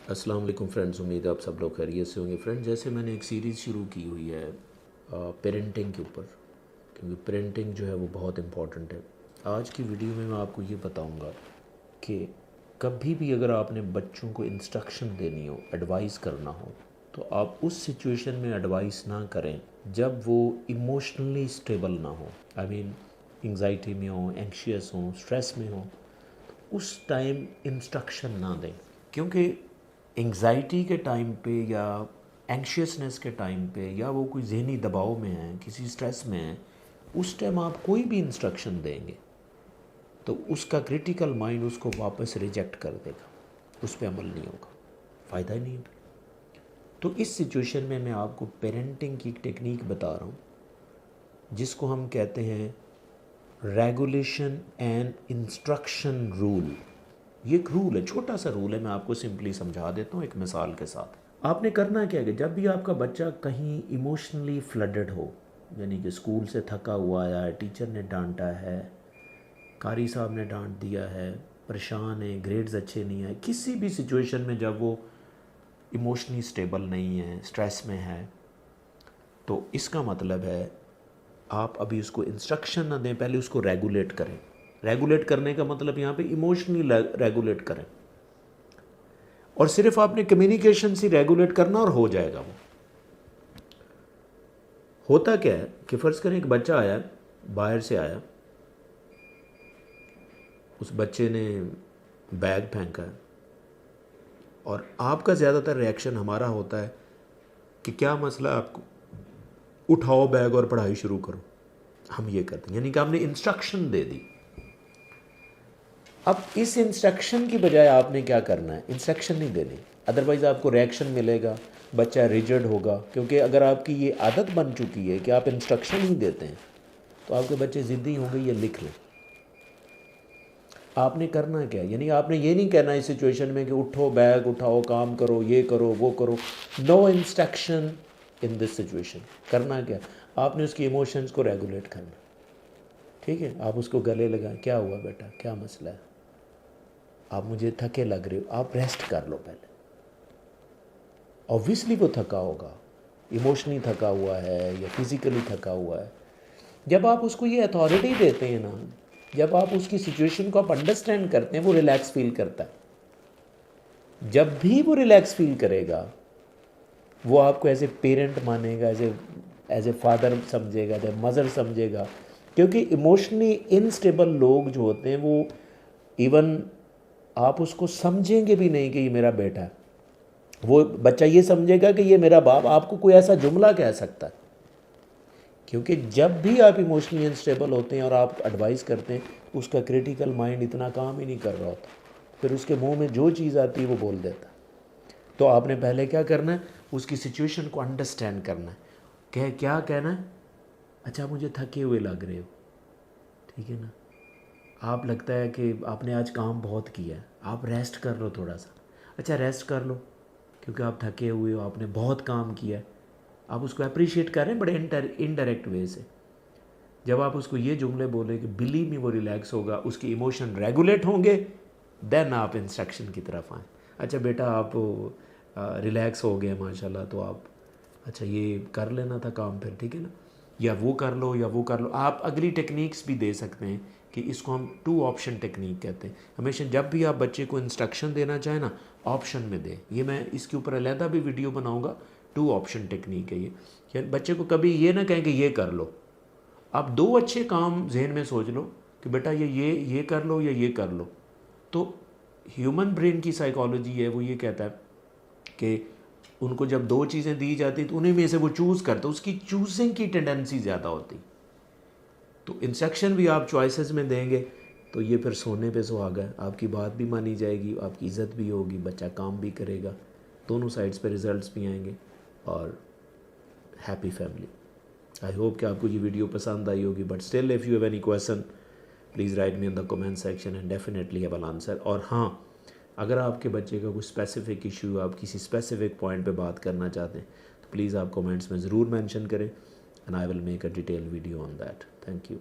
अस्सलाम वालेकुम फ्रेंड्स, उम्मीद है आप सब लोग खैरियत से होंगे। फ्रेंड्स, जैसे मैंने एक सीरीज़ शुरू की हुई है पेरेंटिंग के ऊपर, क्योंकि पेरेंटिंग जो है वो बहुत इम्पॉर्टेंट है। आज की वीडियो में मैं आपको ये बताऊंगा कि कभी भी अगर आपने बच्चों को इंस्ट्रक्शन देनी हो, एडवाइस करना हो, तो आप उस सिचुएशन में एडवाइस ना करें जब वो इमोशनली स्टेबल ना हो। आई मीन एंग्जाइटी में हो, एंक्शियस हो, स्ट्रेस में हो, उस टाइम इंस्ट्रक्शन ना दें। क्योंकि एंग्जाइटी के टाइम पे या एंक्शियसनेस के टाइम पे या वो कोई जहनी दबाव में है, किसी स्ट्रेस में है, उस टाइम आप कोई भी इंस्ट्रक्शन देंगे तो उसका क्रिटिकल माइंड उसको वापस रिजेक्ट कर देगा, उस पर अमल नहीं होगा, फ़ायदा ही नहीं है। तो इस सिचुएशन में मैं आपको पेरेंटिंग की टेक्निक बता रहा हूँ जिसको हम कहते हैं रेगुलेशन एंड इंस्ट्रक्शन रूल। ये एक रूल है, छोटा सा रूल है, मैं आपको सिंपली समझा देता हूँ एक मिसाल के साथ। आपने करना क्या है कि जब भी आपका बच्चा कहीं इमोशनली फ्लडेड हो, यानी कि स्कूल से थका हुआ आया है, टीचर ने डांटा है, कारी साहब ने डांट दिया है, परेशान है, ग्रेड्स अच्छे नहीं है, किसी भी सिचुएशन में जब वो इमोशनली स्टेबल नहीं है, स्ट्रेस में है, तो इसका मतलब है आप अभी उसको इंस्ट्रक्शन ना दें, पहले उसको रेगुलेट करें। रेगुलेट करने का मतलब यहाँ पे इमोशनली रेगुलेट करें, और सिर्फ आपने कम्युनिकेशन से रेगुलेट करना और हो जाएगा वो। होता क्या है कि फ़र्ज़ करें एक बच्चा आया, बाहर से आया, उस बच्चे ने बैग फेंका है, और आपका ज़्यादातर रिएक्शन हमारा होता है कि क्या मसला आपको, उठाओ बैग और पढ़ाई शुरू करो। हम ये करते हैं, यानी कि आपने इंस्ट्रक्शन दे दी। अब इस इंस्ट्रक्शन की बजाय आपने क्या करना है, इंस्ट्रक्शन नहीं देनी, अदरवाइज़ आपको रिएक्शन मिलेगा, बच्चा रिजिड होगा। क्योंकि अगर आपकी ये आदत बन चुकी है कि आप इंस्ट्रक्शन ही देते हैं तो आपके बच्चे ज़िद्दी होंगे, ये लिख लें। आपने करना क्या है, यानी आपने ये नहीं कहना इस सिचुएशन में कि उठो बैग उठाओ, काम करो, ये करो, वो करो। No instruction in this situation. करना क्या, आपने उसकी इमोशंस को रेगुलेट करना। ठीक है, आप उसको गले लगाएं, क्या हुआ बेटा, क्या मसला है, आप मुझे थके लग रहे हो, आप रेस्ट कर लो पहले। ऑब्वियसली वो थका होगा, इमोशनली थका हुआ है या फिज़िकली थका हुआ है। जब आप उसको ये अथॉरिटी देते हैं ना, जब आप उसकी सिचुएशन को आप अंडरस्टैंड करते हैं, वो रिलैक्स फील करता है। जब भी वो रिलैक्स फील करेगा, वो आपको एज ए पेरेंट मानेगा, एज ए फादर समझेगा, एज ए मदर समझेगा। क्योंकि इमोशनली इनस्टेबल लोग जो होते हैं, वो इवन आप उसको समझेंगे भी नहीं कि ये मेरा बेटा है, वो बच्चा ये समझेगा कि ये मेरा बाप। आपको कोई ऐसा जुमला कह सकता है, क्योंकि जब भी आप इमोशनली अनस्टेबल होते हैं और आप एडवाइस करते हैं, उसका क्रिटिकल माइंड इतना काम ही नहीं कर रहा होता, फिर उसके मुंह में जो चीज़ आती है वो बोल देता है। तो आपने पहले क्या करना है, उसकी सिचुएशन को अंडरस्टैंड करना है। क्या कहना है, अच्छा मुझे थके हुए लग रहे हो, ठीक है ना, आप लगता है कि आपने आज काम बहुत किया है, आप रेस्ट कर लो थोड़ा सा। अच्छा रेस्ट कर लो क्योंकि आप थके हुए हो, आपने बहुत काम किया है। आप उसको अप्रिशिएट कर रहे हैं बड़े इनडायरेक्ट वे से। जब आप उसको ये जुमले बोले कि बिलीव मी वो रिलैक्स होगा, उसके इमोशन रेगुलेट होंगे, देन आप इंस्ट्रक्शन की तरफ आएँ। अच्छा बेटा आप रिलैक्स हो गए माशाल्लाह, तो आप अच्छा ये कर लेना था काम फिर, ठीक है ना, या वो कर लो या वो कर लो। आप अगली टेक्निक्स भी दे सकते हैं कि इसको हम 2 ऑप्शन टेक्निक कहते हैं। हमेशा जब भी आप बच्चे को इंस्ट्रक्शन देना चाहें ना, ऑप्शन में दें। ये मैं इसके ऊपर अलहदा भी वीडियो बनाऊंगा। 2 ऑप्शन टेक्निक है ये, कि बच्चे को कभी ये ना कहें कि ये कर लो। आप 2 अच्छे काम जहन में सोच लो कि बेटा ये कर लो या ये कर लो। तो ह्यूमन ब्रेन की साइकोलॉजी है, वो ये कहता है कि उनको जब 2 चीज़ें दी जाती तो उन्हीं में से वो चूज़ करता, उसकी चूजिंग की टेंडेंसी ज़्यादा होती। तो इंस्ट्रक्शन भी आप चॉइसेस में देंगे तो ये फिर सोने पे सुहागा है, आपकी बात भी मानी जाएगी, आपकी इज़्ज़त भी होगी, बच्चा काम भी करेगा, दोनों साइड्स पे रिजल्ट्स भी आएंगे और हैप्पी फैमिली। आई होप कि आपको ये वीडियो पसंद आई होगी, but still if you have any question please write me in the comment section and definitely have an answer. और हाँ, अगर आपके बच्चे का कुछ स्पेसिफिक इशू, आप किसी स्पेसिफिक पॉइंट पे बात करना चाहते हैं तो प्लीज़ आप कमेंट्स में ज़रूर मेंशन करें and I will make a detail video on that. Thank you.